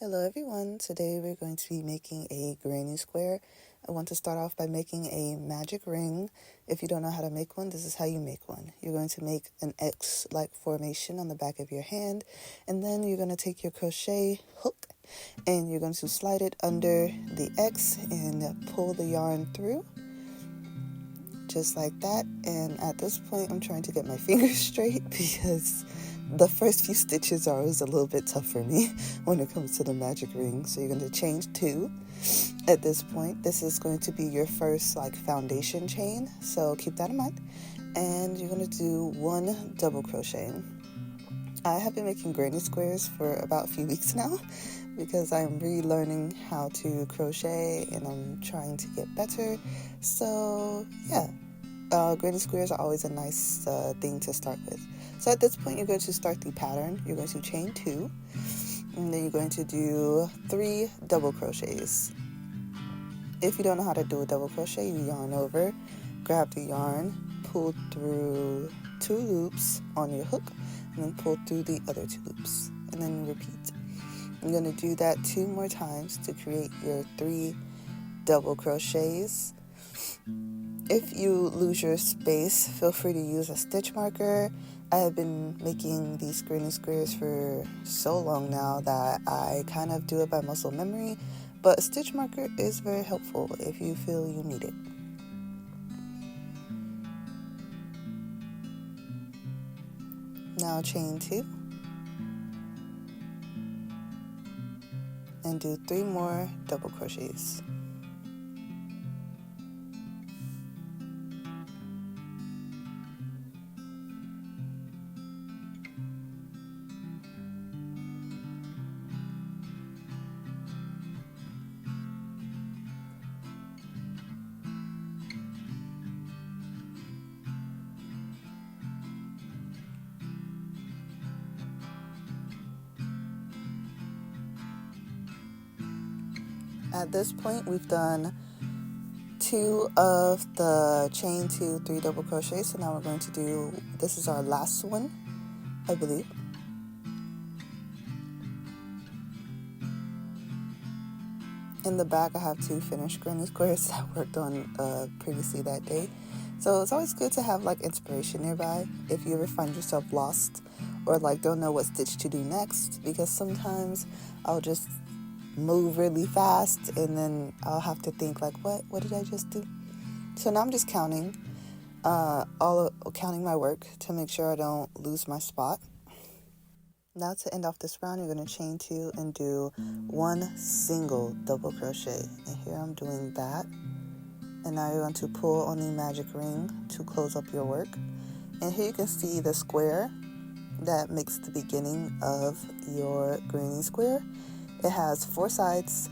Hello everyone, today we're going to be making a granny square. I want to start off by making a magic ring. If you don't know how to make one, this is how you make one. You're going to make an X-like formation on the back of your hand, and then you're going to take your crochet hook and you're going to slide it under the X and pull the yarn through, just like that. And at this point, I'm trying to get my fingers straight because the first few stitches are always a little bit tough for me when it comes to the magic ring. So you're going to chain 2 at this point. This is going to be your first foundation chain, so keep that in mind. And you're going to do 1 double crochet. I have been making granny squares for about a few weeks now because I'm relearning how to crochet and I'm trying to get better. So yeah, granny squares are always a nice thing to start with. So at this point, you're going to start the pattern. You're going to chain 2, and then you're going to do 3 double crochets. If you don't know how to do a double crochet, you yarn over, grab the yarn, pull through 2 loops on your hook, and then pull through the other 2 loops, and then repeat. You're going to do that 2 more times to create your 3 double crochets. If you lose your space, feel free to use a stitch marker. I have been making these granny squares for so long now that I kind of do it by muscle memory, but a stitch marker is very helpful if you feel you need it. Now chain 2 and do 3 more double crochets. At this point, we've done 2 of the chain 2, 3 double crochets. So now we're going to do, this is our last one, I believe. In the back, I have 2 finished granny squares that I worked on previously that day. So it's always good to have inspiration nearby if you ever find yourself lost or don't know what stitch to do next, because sometimes I'll just move really fast and then I'll have to think what did I just do? So now I'm just counting my work to make sure I don't lose my spot. Now to end off this round, you're going to chain 2 and do 1 single double crochet, and here I'm doing that. And now you're going to pull on the magic ring to close up your work, and here you can see the square that makes the beginning of your granny square. It has 4 sides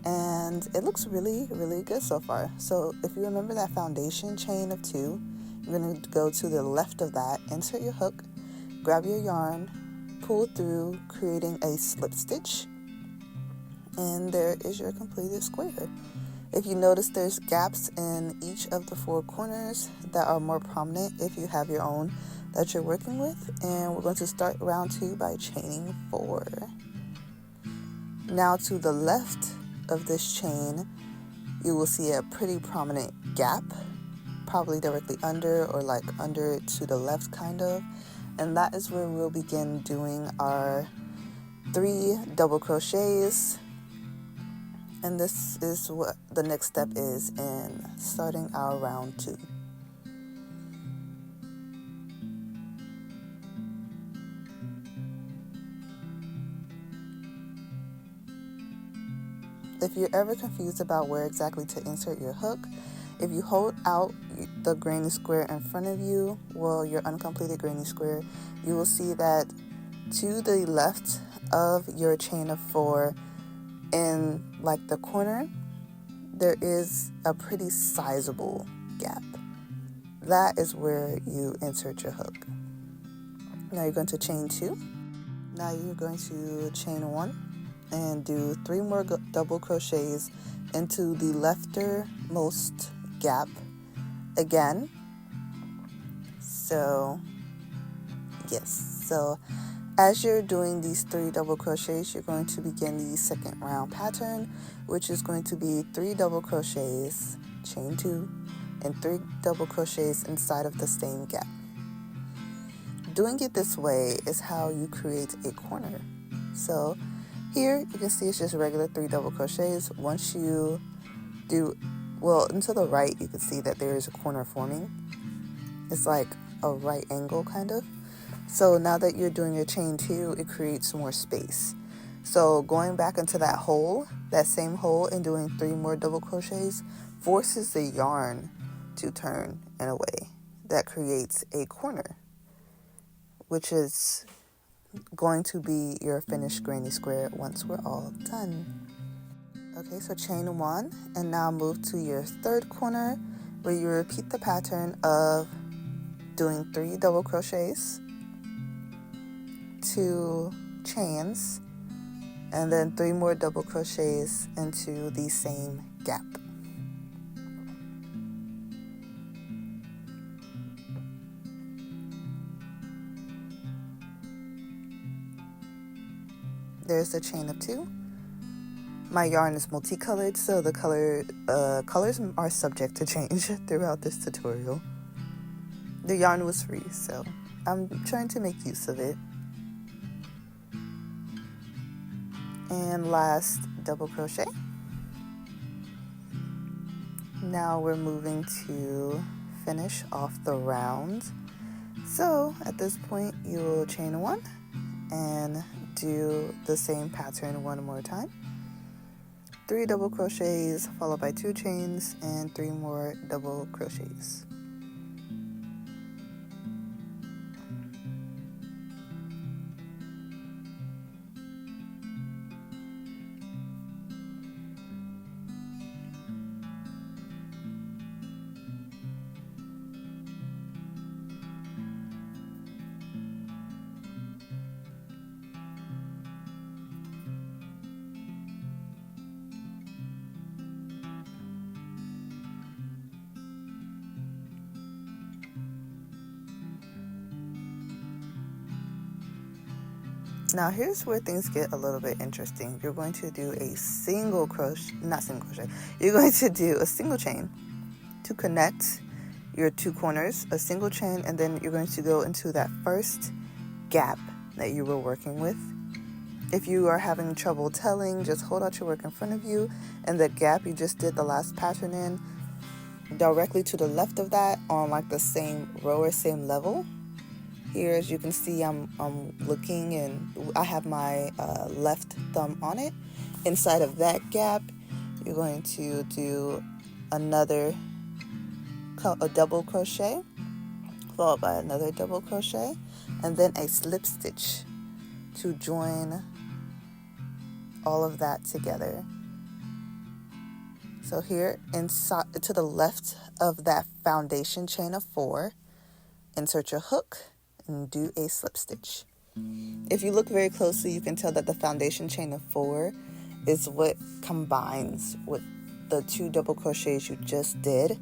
and it looks really, really good so far. So if you remember that foundation chain of 2, you're going to go to the left of that, insert your hook, grab your yarn, pull through, creating a slip stitch, and there is your completed square. If you notice, there's gaps in each of the 4 corners that are more prominent if you have your own that you're working with. And we're going to start round 2 by chaining 4. Now to the left of this chain, you will see a pretty prominent gap, probably directly under or under to the left kind of, and that is where we'll begin doing our 3 double crochets. And this is what the next step is in starting our round 2. If you're ever confused about where exactly to insert your hook, if you hold out the granny square in front of you, your uncompleted granny square, you will see that to the left of your chain of 4, in the corner, there is a pretty sizable gap. That is where you insert your hook. Now you're going to chain 2. Now you're going to chain 1 and do 3 more double crochets into the leftmost gap again. So yes, so As you're doing these 3 double crochets, you're going to begin the second round pattern, which is going to be 3 double crochets, chain 2, and 3 double crochets inside of the same gap. Doing it this way is how you create a corner. So here you can see it's just regular 3 double crochets. Once you do, well, and to the right you can see that there is a corner forming. It's like a right angle kind of. So now that you're doing your chain 2, it creates more space. So going back into that hole, that same hole, and doing 3 more double crochets forces the yarn to turn in a way that creates a corner, which is going to be your finished granny square once we're all done. Okay, so chain 1, and now move to your third corner, where you repeat the pattern of doing 3 double crochets, 2 chains, and then 3 more double crochets into the same gap. There's the chain of 2. My yarn is multicolored, so the colors are subject to change throughout this tutorial. The yarn was free, so I'm trying to make use of it. And last double crochet. Now we're moving to finish off the round. So at this point you will chain 1 and do the same pattern one more time. 3 double crochets followed by 2 chains and 3 more double crochets. Now here's where things get a little bit interesting. You're going to do a single crochet, you're going to do a single chain to connect your 2 corners, a single chain, and then you're going to go into that first gap that you were working with. If you are having trouble telling, just hold out your work in front of you, and the gap you just did the last pattern in, directly to the left of that on like the same row or same level. Here, as you can see, I'm looking, and I have my left thumb on it. Inside of that gap, you're going to do a double crochet, followed by another double crochet, and then a slip stitch to join all of that together. So here, inside to the left of that foundation chain of 4, insert your hook and do a slip stitch. If you look very closely, you can tell that the foundation chain of 4 is what combines with the 2 double crochets you just did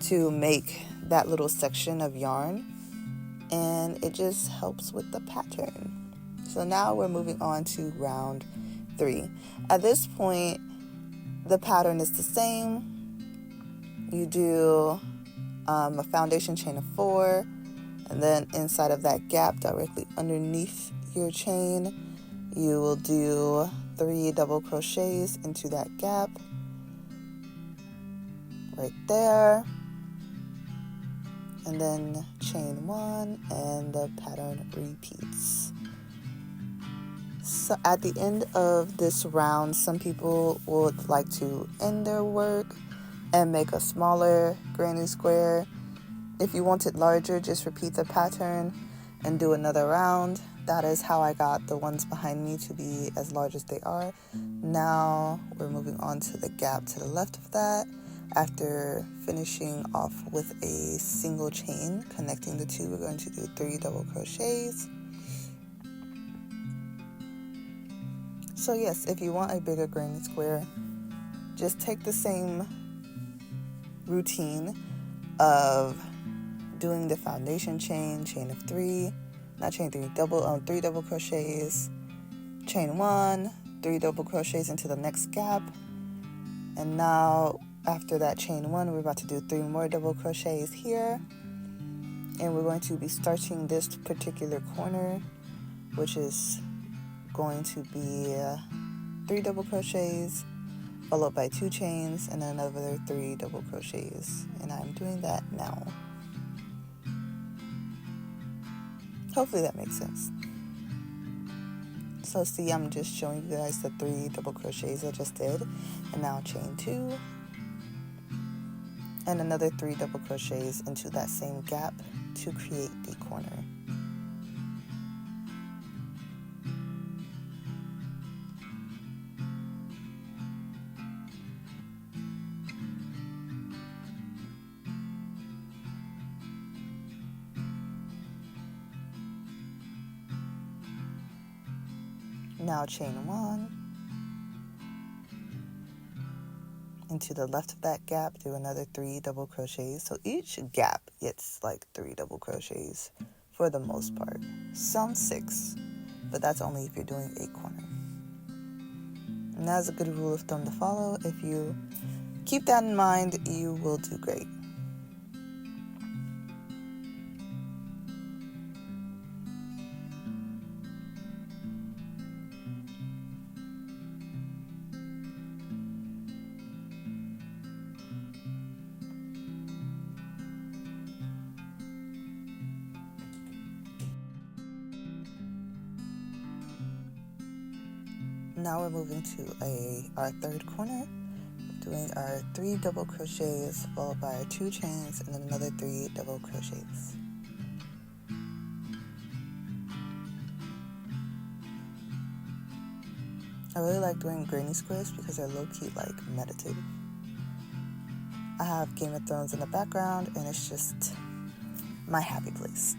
to make that little section of yarn, and it just helps with the pattern. So now we're moving on to round 3. At this point, the pattern is the same. You do a foundation chain of 4, and then inside of that gap directly underneath your chain, you will do 3 double crochets into that gap right there, and then chain 1, and the pattern repeats. So at the end of this round, some people would like to end their work and make a smaller granny square. If you want it larger, just repeat the pattern and do another round. That is how I got the ones behind me to be as large as they are. Now we're moving on to the gap to the left of that. After finishing off with a single chain connecting the 2, we're going to do 3 double crochets. So yes, if you want a bigger granny square, just take the same routine of doing the foundation chain of 3, not chain 3, three double crochets, chain 1, 3 double crochets into the next gap, and now after that chain 1 we're about to do 3 more double crochets here, and we're going to be starting this particular corner, which is going to be 3 double crochets followed by 2 chains and then another 3 double crochets, and I'm doing that now. Hopefully that makes sense. So see, I'm just showing you guys the 3 double crochets I just did, and now chain 2 and another 3 double crochets into that same gap to create the corner. Now chain 1 into the left of that gap, do another 3 double crochets. So each gap gets like 3 double crochets for the most part. Some 6, but that's only if you're doing a corner. And that's a good rule of thumb to follow. If you keep that in mind, you will do great. Now we're moving to our third corner, doing our 3 double crochets followed by our 2 chains and then another 3 double crochets. I really like doing granny squares because they're low-key like meditative. I have Game of Thrones in the background and it's just my happy place.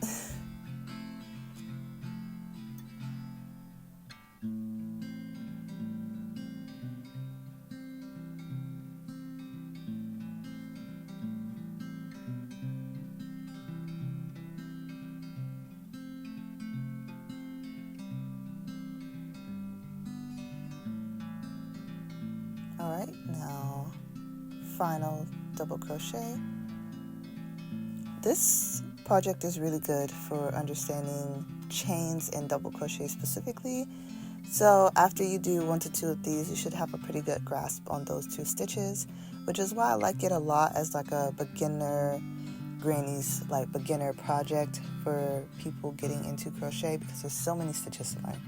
Alright, now final double crochet. This project is really good for understanding chains and double crochet specifically. So after you do 1 to 2 of these, you should have a pretty good grasp on those 2 stitches, which is why I like it a lot as like a beginner project for people getting into crochet, because there's so many stitches to learn.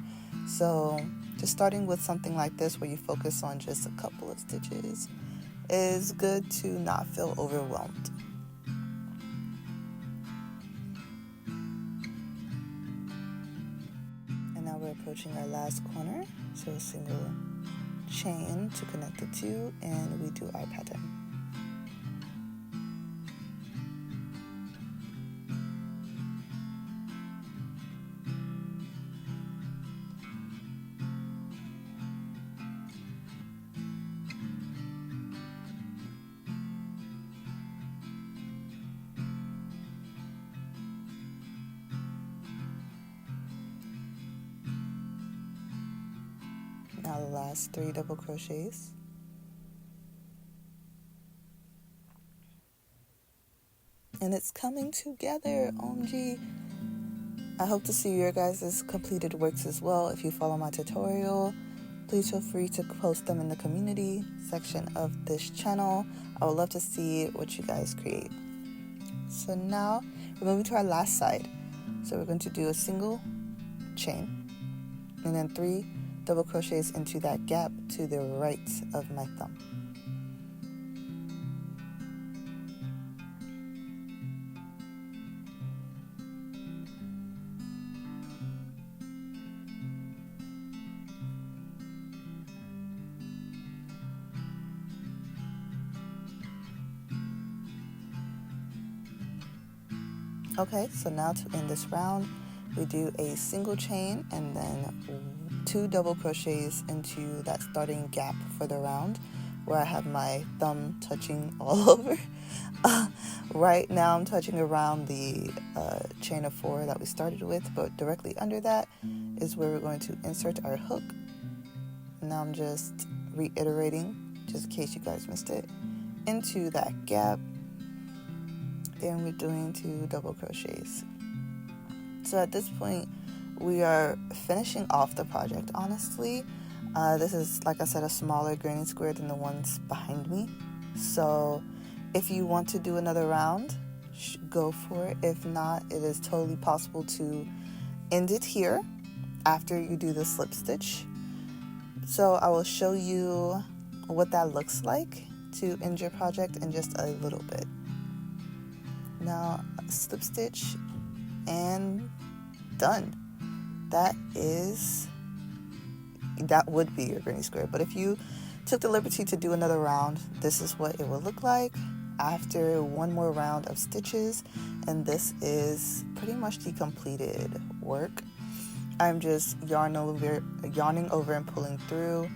So just starting with something like this where you focus on just a couple of stitches is good to not feel overwhelmed. And now we're approaching our last corner, so a single chain to connect the 2, and we do our pattern. Now the last 3 double crochets. And it's coming together, OMG. I hope to see your guys' completed works as well. If you follow my tutorial, please feel free to post them in the community section of this channel. I would love to see what you guys create. So now we're moving to our last side. So we're going to do a single chain and then 3 double crochets into that gap to the right of my thumb. Okay, so now to end this round, we do a single chain and then 2 double crochets into that starting gap for the round. where I have my thumb touching all over. Right now I'm touching around the chain of 4 that we started with, but directly under that is where we're going to insert our hook. Now I'm just reiterating, just in case you guys missed it, into that gap. Then we're doing 2 double crochets. So at this point, we are finishing off the project, honestly. This is, like I said, a smaller granny square than the ones behind me. So if you want to do another round, go for it. If not, it is totally possible to end it here after you do the slip stitch. So I will show you what that looks like to end your project in just a little bit. Now, slip stitch and done. That would be your granny square. But if you took the liberty to do another round, this is what it would look like after one more round of stitches. And this is pretty much the completed work. I'm just yarning over and pulling through.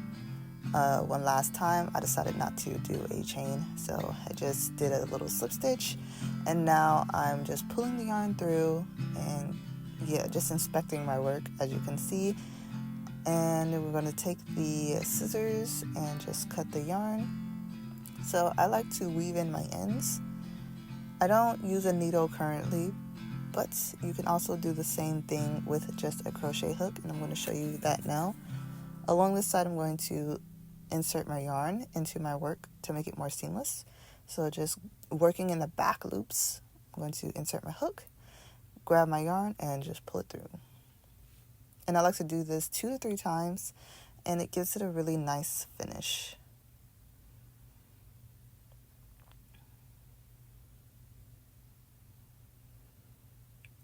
One last time, I decided not to do a chain, so I just did a little slip stitch, and now I'm just pulling the yarn through and just inspecting my work, as you can see. And we're going to take the scissors and just cut the yarn. So I like to weave in my ends. I don't use a needle currently, but you can also do the same thing with just a crochet hook, and I'm going to show you that now. Along this side, I'm going to insert my yarn into my work to make it more seamless. So just working in the back loops, I'm going to insert my hook, grab my yarn, and just pull it through. And I like to do this 2 to 3 times, and it gives it a really nice finish.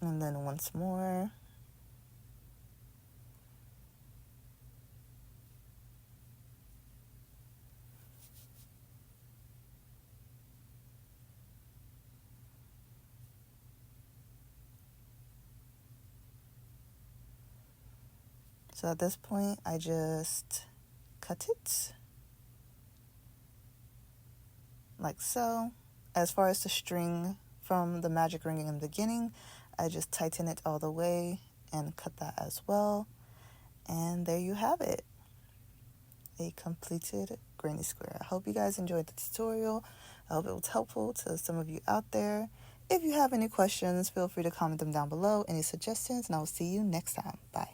And then once more. So at this point, I just cut it like so. As far as the string from the magic ring in the beginning, I just tighten it all the way and cut that as well. And there you have it, a completed granny square. I hope you guys enjoyed the tutorial. I hope it was helpful to some of you out there. If you have any questions, feel free to comment them down below, any suggestions, and I will see you next time. Bye.